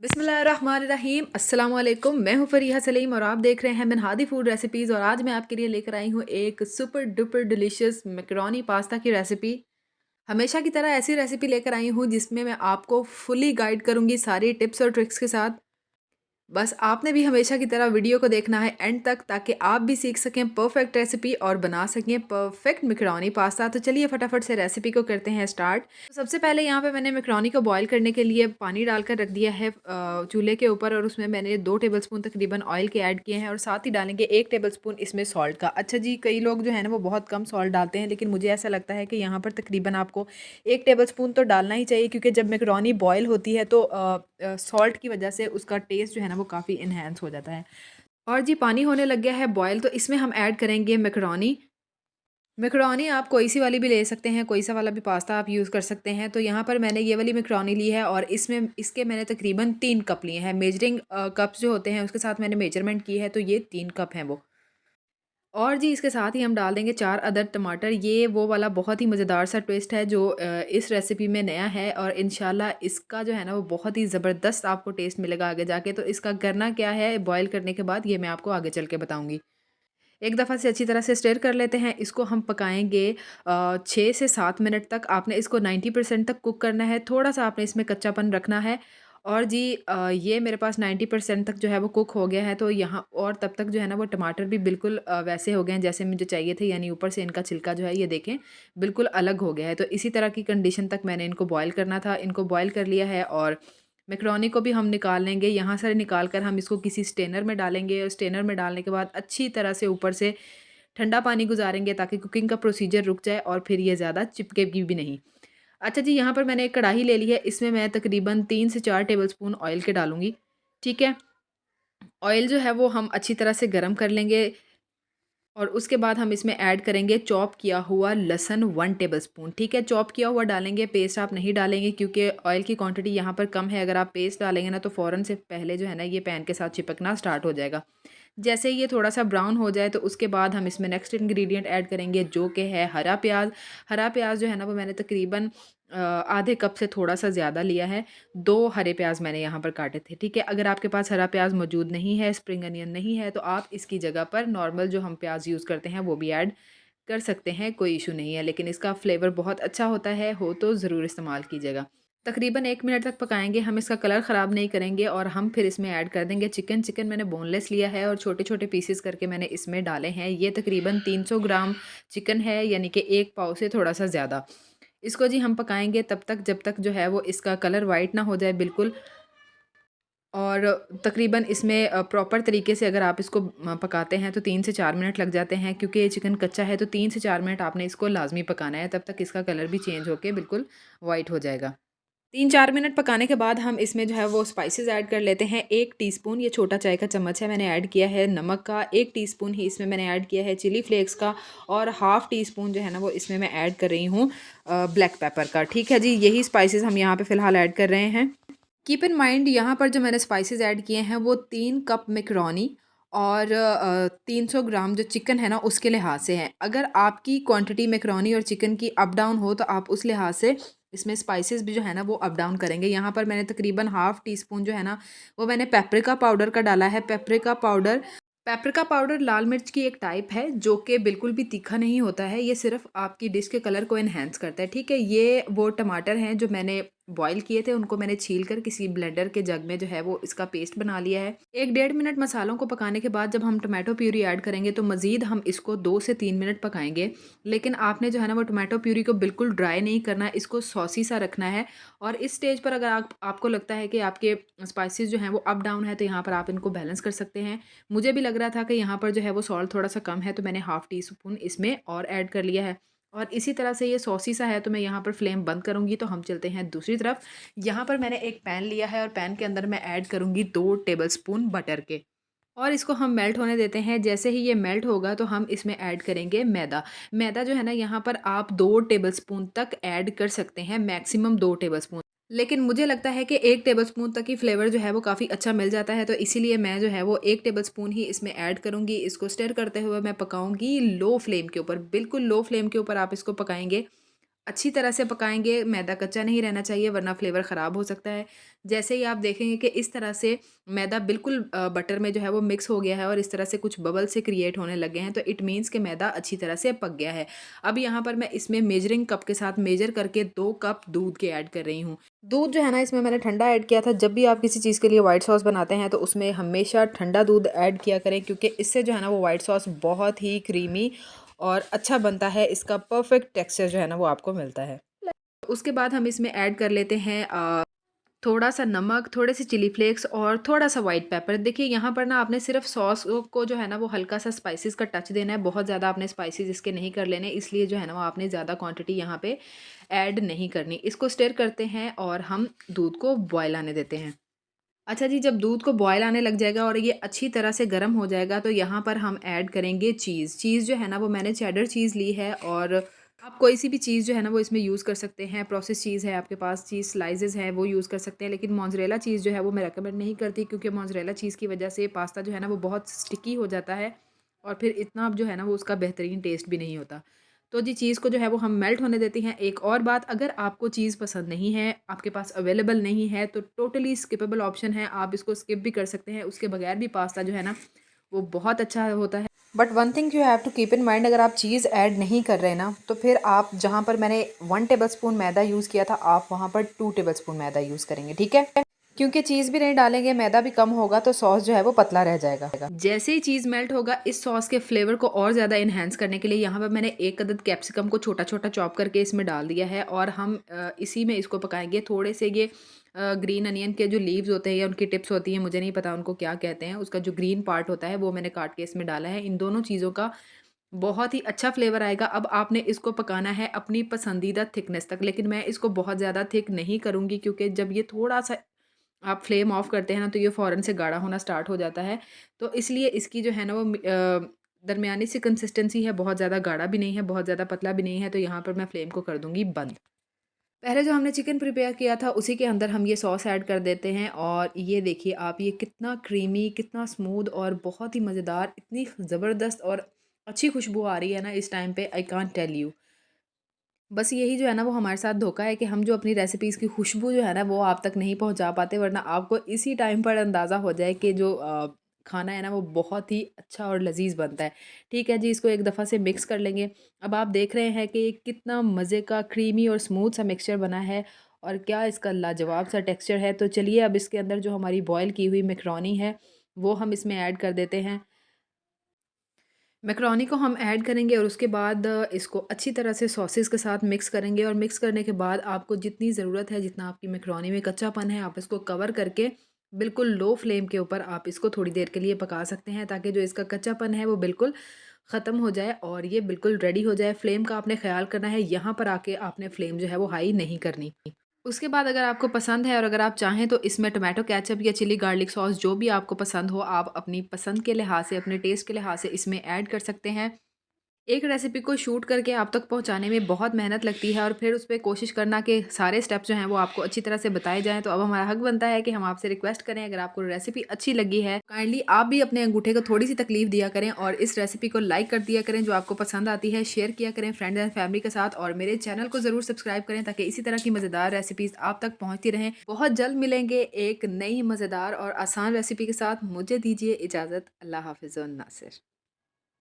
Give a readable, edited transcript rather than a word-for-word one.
बिस्मिल्लाहिर्रहमानिर्रहीम अस्सलाम वालेकुम। मैं हूँ फ़रीहा सलीम और आप देख रहे हैं मिनहादी फूड रेसिपीज़। और आज मैं आपके लिए लेकर आई हूँ एक super duper delicious macaroni pasta की रेसिपी। हमेशा की तरह ऐसी रेसिपी लेकर आई हूँ जिसमें मैं आपको फुली गाइड करूँगी सारी टिप्स और ट्रिक्स के साथ। बस आपने भी हमेशा की तरह वीडियो को देखना है एंड तक, ताकि आप भी सीख सकें परफेक्ट रेसिपी और बना सकें परफेक्ट मैकरोनी पास्ता। तो चलिए फटाफट से रेसिपी को करते हैं स्टार्ट। तो सबसे पहले यहाँ पे मैंने मैकरोनी को बॉईल करने के लिए पानी डालकर रख दिया है चूल्हे के ऊपर, और उसमें मैंने 2 टेबलस्पून तकरीबन ऑयल के ऐड किए हैं और साथ ही डालेंगे 1 टेबलस्पून इसमें सॉल्ट का। अच्छा जी, कई लोग जो है ना वो बहुत कम सॉल्ट डालते हैं, लेकिन मुझे ऐसा लगता है कि यहाँ पर तकरीबन आपको 1 टेबलस्पून तो डालना ही चाहिए, क्योंकि जब मैकरोनी बॉयल होती है तो सॉल्ट की वजह से उसका टेस्ट जो है ना वो काफ़ी इन्हेंस हो जाता है। और जी पानी होने लग गया है बॉयल, तो इसमें हम ऐड करेंगे मैकरोनी। मैकरोनी आप कोई सी वाली भी ले सकते हैं, कोई सा वाला भी पास्ता आप यूज़ कर सकते हैं। तो यहाँ पर मैंने ये वाली मैकरोनी ली है और इसमें इसके मैंने तकरीबन 3 कप लिए हैं। मेजरिंग कप्स जो होते हैं उसके साथ मैंने मेजरमेंट की है, तो ये 3 कप हैं वो। और जी इसके साथ ही हम डाल देंगे 4 अदद टमाटर। ये वो वाला बहुत ही मज़ेदार सा ट्विस्ट है जो इस रेसिपी में नया है, और इंशाल्लाह इसका जो है ना वो बहुत ही ज़बरदस्त आपको टेस्ट मिलेगा आगे जाके। तो इसका करना क्या है बॉयल करने के बाद, ये मैं आपको आगे चल के बताऊँगी। एक दफ़ा से अच्छी तरह से स्टर कर लेते हैं। इसको हम पकाएँगे 6 से 7 मिनट तक। आपने इसको 90% तक कुक करना है, थोड़ा-सा आपने इसमें कच्चापन रखना है। और जी ये मेरे पास 90% तक जो है वो कुक हो गया है, तो यहाँ और तब तक जो है ना वो टमाटर भी बिल्कुल वैसे हो गए हैं जैसे मुझे चाहिए थे, यानी ऊपर से इनका छिलका जो है ये देखें बिल्कुल अलग हो गया है। तो इसी तरह की कंडीशन तक मैंने इनको बॉयल करना था। इनको बॉयल कर लिया है और मैकरोनी को भी हम निकाल लेंगे। यहाँ से निकाल कर हम इसको किसी स्टेनर में डालेंगे, और स्टेनर में डालने के बाद अच्छी तरह से ऊपर से ठंडा पानी गुजारेंगे ताकि कुकिंग का प्रोसीजर रुक जाए और फिर ये ज़्यादा चिपकेगी भी नहीं। अच्छा जी, यहाँ पर मैंने एक कढ़ाई ले ली है, इसमें मैं तकरीबन 3 से 4 टेबलस्पून ऑयल के डालूँगी, ठीक है? ऑयल जो है वो हम अच्छी तरह से गरम कर लेंगे, और उसके बाद हम इसमें ऐड करेंगे चॉप किया हुआ लहसुन 1 टेबलस्पून, ठीक है? चॉप किया हुआ डालेंगे, पेस्ट आप नहीं डालेंगे क्योंकि ऑयल की क्वांटिटी यहाँ पर कम है। अगर आप पेस्ट डालेंगे ना तो फ़ौरन से पहले जो है ना ये पैन के साथ चिपकना स्टार्ट हो जाएगा। जैसे ये थोड़ा-सा ब्राउन हो जाए तो उसके बाद हम इसमें नेक्स्ट इंग्रीडिएंट ऐड करेंगे, जो कि है हरा प्याज़। हरा प्याज़ जो है ना वो मैंने तकरीबन आधे कप से थोड़ा-सा ज़्यादा लिया है। 2 हरे प्याज़ मैंने यहाँ पर काटे थे, ठीक है? अगर आपके पास हरा प्याज़ मौजूद नहीं है, स्प्रिंग अनियन नहीं है, तो आप इसकी जगह पर नॉर्मल जो हम प्याज़ यूज़ करते हैं वो भी ऐड कर सकते हैं, कोई इश्यू नहीं है। लेकिन इसका फ्लेवर बहुत अच्छा होता है, हो तो ज़रूर इस्तेमाल कीजिएगा। तकरीबन 1 मिनट तक पकाएँगे, हम इसका कलर ख़राब नहीं करेंगे, और हम फिर इसमें ऐड कर देंगे चिकन। चिकन मैंने बोनलेस लिया है और छोटे-छोटे पीसेस करके मैंने इसमें डाले हैं। ये तकरीबन 300 ग्राम चिकन है, यानी कि 1 पाव से थोड़ा-सा ज़्यादा। इसको जी हम पकाएँगे तब तक जब तक जो है वो इसका कलर वाइट ना हो जाए बिल्कुल। और तकरीबन इसमें प्रॉपर तरीके से अगर आप इसको पकाते हैं तो 3 से 4 मिनट लग जाते हैं, क्योंकि ये चिकन कच्चा है, तो 3 से 4 मिनट आपने इसको लाज़मी पकाना है, तब तक इसका कलर भी चेंज होके बिल्कुल वाइट हो जाएगा। 3-4 मिनट पकाने के बाद हम इसमें जो है वो स्पाइसेस ऐड कर लेते हैं। 1 टीस्पून, ये छोटा चाय का चम्मच है, मैंने ऐड किया है नमक का। 1 टीस्पून ही इसमें मैंने ऐड किया है चिली फ्लेक्स का, और हाफ़ टी स्पून जो है ना वो इसमें मैं ऐड कर रही हूँ ब्लैक पेपर का। ठीक है जी, यही स्पाइसेस हम यहाँ पे फ़िलहाल ऐड कर रहे हैं। कीप इन माइंड यहाँ पर जो मैंने स्पाइसेस ऐड किए हैं वो 3 कप मैकरोनी और 300 ग्राम जो चिकन है ना उसके लिहाज से हैं। अगर आपकी क्वांटिटी मैकरोनी और चिकन की अप डाउन हो तो आप उस लिहाज से इसमें स्पाइसेस भी जो है ना वो अप डाउन करेंगे। यहाँ पर मैंने तकरीबन हाफ़ टी स्पून जो है ना वो मैंने पेपरिका पाउडर का डाला है। पेपरिका पाउडर लाल मिर्च की एक टाइप है जो कि बिल्कुल भी तीखा नहीं होता है, ये सिर्फ़ आपकी डिश के कलर को एनहांस करता है, ठीक है? ये वो टमाटर हैं जो मैंने बॉयल किए थे, उनको मैंने छील कर किसी ब्लेंडर के जग में जो है वो इसका पेस्ट बना लिया है। 1 डेढ़ मिनट मसालों को पकाने के बाद जब हम टोमेटो प्यूरी ऐड करेंगे तो मज़ीद हम इसको 2 से 3 मिनट पकाएँगे। लेकिन आपने जो है ना वो टोमेटो प्यूरी को बिल्कुल ड्राई नहीं करना है, इसको सॉसी सा रखना है। और इस स्टेज पर अगर आपको लगता है कि आपके स्पाइसेस जो हैं वो अप डाउन है, तो यहाँ पर आप इनको बैलेंस कर सकते हैं। मुझे भी लग रहा था कि यहाँ पर जो है वो सॉल्ट थोड़ा-सा कम है, तो मैंने हाफ़ टी स्पून इसमें और ऐड कर लिया है। और इसी तरह से ये सॉसी सा है, तो मैं यहाँ पर फ्लेम बंद करूँगी, तो हम चलते हैं दूसरी तरफ। यहाँ पर मैंने एक पैन लिया है और पैन के अंदर मैं ऐड करूँगी 2 टेबलस्पून बटर के, और इसको हम मेल्ट होने देते हैं। जैसे ही ये मेल्ट होगा तो हम इसमें ऐड करेंगे मैदा। मैदा जो है ना यहाँ पर आप 2 टेबलस्पून तक ऐड कर सकते हैं, मैक्सिमम 2 टेबलस्पून। लेकिन मुझे लगता है कि 1 टेबलस्पून तक ही फ्लेवर जो है वो काफ़ी अच्छा मिल जाता है, तो इसीलिए मैं जो है वो 1 टेबलस्पून ही इसमें ऐड करूँगी। इसको स्टर करते हुए मैं पकाऊँगी लो फ्लेम के ऊपर, बिल्कुल लो फ्लेम के ऊपर आप इसको पकाएँगे। अच्छी तरह से पकाएँगे, मैदा कच्चा नहीं रहना चाहिए वरना फ्लेवर ख़राब हो सकता है। जैसे ही आप देखेंगे कि इस तरह से मैदा बिल्कुल बटर में जो है वो मिक्स हो गया है और इस तरह से कुछ बबल से क्रिएट होने लगे हैं, तो इट मीन्स कि मैदा अच्छी तरह से पक गया है। अब यहाँ पर मैं इसमें मेजरिंग कप के साथ मेजर करके 2 कप दूध के ऐड कर रही हूँ। दूध जो है ना इसमें मैंने ठंडा ऐड किया था। जब भी आप किसी चीज़ के लिए व्हाइट सॉस बनाते हैं तो उसमें हमेशा ठंडा दूध ऐड किया करें, क्योंकि इससे जो है ना वो व्हाइट सॉस बहुत ही क्रीमी और अच्छा बनता है। इसका परफेक्ट टेक्सचर जो है ना वो आपको मिलता है। उसके बाद हम इसमें ऐड कर लेते हैं थोड़ा-सा नमक, थोड़े-से चिली फ्लेक्स और थोड़ा-सा व्हाइट पेपर। देखिए यहाँ पर ना आपने सिर्फ़ सॉस को जो है ना वो हल्का-सा स्पाइसेस का टच देना है, बहुत ज़्यादा आपने स्पाइसेस इसके नहीं कर लेने, इसलिए जो है ना वो आपने ज़्यादा क्वांटिटी यहाँ पे ऐड नहीं करनी। इसको स्टिर करते हैं और हम दूध को बॉयल आने देते हैं। अच्छा जी, जब दूध को बॉयल आने लग जाएगा और ये अच्छी तरह से गर्म हो जाएगा, तो यहाँ पर हम ऐड करेंगे चीज़। चीज़ जो है ना वो मैंने चेडर चीज़ ली है और आप कोई सी भी चीज़ जो है ना वो इसमें यूज़ कर सकते हैं। प्रोसेस चीज़ है आपके पास, चीज़ स्लाइसेस हैं वो यूज़ कर सकते हैं, लेकिन मोज़रेला चीज़ जो है वो मैं रिकमेंड नहीं करती, क्योंकि मोज़रेला चीज़ की वजह से पास्ता जो है ना वो बहुत स्टिकी हो जाता है और फिर इतना जो है ना वो उसका बेहतरीन टेस्ट भी नहीं होता। तो जी चीज़ को जो है वो हम मेल्ट होने देते हैं। एक और बात, अगर आपको चीज़ पसंद नहीं है, आपके पास अवेलेबल नहीं है, तो टोटली स्किपेबल ऑप्शन है, आप इसको स्किप भी कर सकते हैं। उसके बगैर भी पास्ता जो है ना वो बहुत अच्छा होता है। But one thing you have to keep in mind, अगर आप चीज़ ऐड नहीं कर रहे ना, तो फिर आप जहाँ पर मैंने 1 टेबलस्पून मैदा यूज़ किया था, आप वहाँ पर 2 टेबलस्पून मैदा यूज़ करेंगे, ठीक है? क्योंकि चीज़ भी नहीं डालेंगे, मैदा भी कम होगा, तो सॉस जो है वो पतला रह जाएगा। जैसे ही चीज़ मेल्ट होगा, इस सॉस के फ्लेवर को और ज़्यादा एनहांस करने के लिए यहाँ पर मैंने 1 अदद कैप्सिकम को छोटा-छोटा चॉप करके इसमें डाल दिया है और हम इसी में इसको पकाएँगे। थोड़े से ये ग्रीन अनियन के जो लीव्स होते हैं या उनकी टिप्स होती हैं, मुझे नहीं पता उनको क्या कहते हैं, उसका जो ग्रीन पार्ट होता है वो मैंने काट के इसमें डाला है। इन दोनों चीज़ों का बहुत ही अच्छा फ्लेवर आएगा। अब आपने इसको पकाना है अपनी पसंदीदा थिकनेस तक, लेकिन मैं इसको बहुत ज़्यादा थिक नहीं करूँगी, क्योंकि जब ये थोड़ा-सा आप फ्लेम ऑफ करते हैं ना तो ये फ़ौरन से गाढ़ा होना स्टार्ट हो जाता है। तो इसलिए इसकी जो है ना वो दरमियानी सी कंसिस्टेंसी है, बहुत ज़्यादा गाढ़ा भी नहीं है, बहुत ज़्यादा पतला भी नहीं है, तो यहाँ पर मैं फ्लेम को कर दूँगी बंद। पहले जो हमने चिकन प्रिपेयर किया था उसी के अंदर हम ये सॉस ऐड कर देते हैं और ये देखिए आप, ये कितना क्रीमी, कितना स्मूथ और बहुत ही मज़ेदार, इतनी ज़बरदस्त और अच्छी खुशबू आ रही है ना इस टाइम पे, आई कांट टेल यू। बस यही जो है ना वो हमारे साथ धोखा है कि हम जो अपनी रेसिपीज़ की खुशबू जो है ना वो आप तक नहीं पहुंचा पाते, वरना आपको इसी टाइम पर अंदाज़ा हो जाए कि जो खाना है ना वो बहुत ही अच्छा और लजीज बनता है। ठीक है जी, इसको एक दफ़ा से मिक्स कर लेंगे। अब आप देख रहे हैं कि कितना मज़े का क्रीमी और स्मूथ सा मिक्सचर बना है और क्या इसका लाजवाब सा टेक्सचर है। तो चलिए अब इसके अंदर जो हमारी बॉयल की हुई मैकरोनी है वो हम इसमें ऐड कर देते हैं। मैकरोनी को हम ऐड करेंगे और उसके बाद इसको अच्छी तरह से सॉसेस के साथ मिक्स करेंगे और मिक्स करने के बाद आपको जितनी ज़रूरत है, जितना आपकी मैकरोनी में कच्चापन है, आप इसको कवर करके बिल्कुल लो फ्लेम के ऊपर आप इसको थोड़ी देर के लिए पका सकते हैं, ताकि जो इसका कच्चापन है वो बिल्कुल ख़त्म हो जाए और ये बिल्कुल रेडी हो जाए। फ्लेम का आपने ख़्याल करना है, यहाँ पर आके आपने फ्लेम जो है वो हाई नहीं करनी। उसके बाद अगर आपको पसंद है और अगर आप चाहें तो इसमें टोमेटो केचप या चिली गार्लिक सॉस जो भी आपको पसंद हो, आप अपनी पसंद के लिहाज से, अपने टेस्ट के लिहाज से इसमें ऐड कर सकते हैं। एक रेसिपी को शूट करके आप तक पहुंचाने में बहुत मेहनत लगती है और फिर उस पे कोशिश करना कि सारे स्टेप्स जो हैं वो आपको अच्छी तरह से बताए जाएँ। तो अब हमारा हक बनता है कि हम आपसे रिक्वेस्ट करें, अगर आपको रेसिपी अच्छी लगी है, काइंडली आप भी अपने अंगूठे को थोड़ी-सी तकलीफ दिया करें और इस रेसिपी को लाइक कर दिया करें, जो आपको पसंद आती है, शेयर किया करें फ्रेंड्स एंड फैमिली के साथ और मेरे चैनल को ज़रूर सब्सक्राइब करें, ताकि इसी तरह की मज़ेदार रेसिपीज़ आप तक पहुँचती रहें। बहुत जल्द मिलेंगे एक नई मज़ेदार और आसान रेसिपी के साथ। मुझे दीजिए इजाज़त। अल्लाह हाफ़िज़। नासिर।